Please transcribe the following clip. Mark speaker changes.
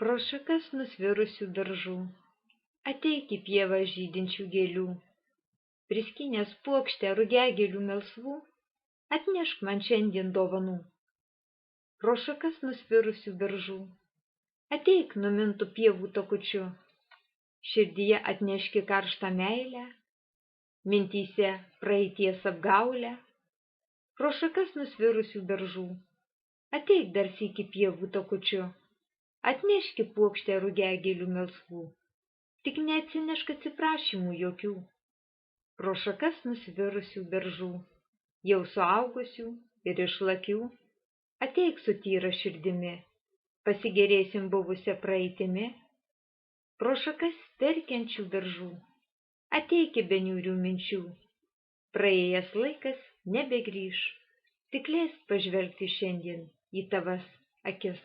Speaker 1: Pro šakas nusvirusių beržų, ateik į pievą žydinčių gėlių, priskynęs puokštę rugiagėlių melsvų, atnešk man šiandien dovanų. Pro šakas nusvirusių beržų, ateik numintų pievų takučiu, širdyje atneški karštą meilę, mintyse praeities apgaulę. Pro šakas nusvirusių beržų, ateik dar sykį pievų takučiu, atneški puokštę rugiagėlių melsvų, tik neatsinešk atsiprašymų jokių. Pro šakas nusvirusių beržų, jau suaugusių ir išlakių, ateik su tyra širdimi, pasigėrėsim buvusią praeitimi. Pro šakas verkiančių beržų, ateik be niūrių minčių, praėjęs laikas nebegrįš, tik leisk pažvelgti šiandien į tavas akis.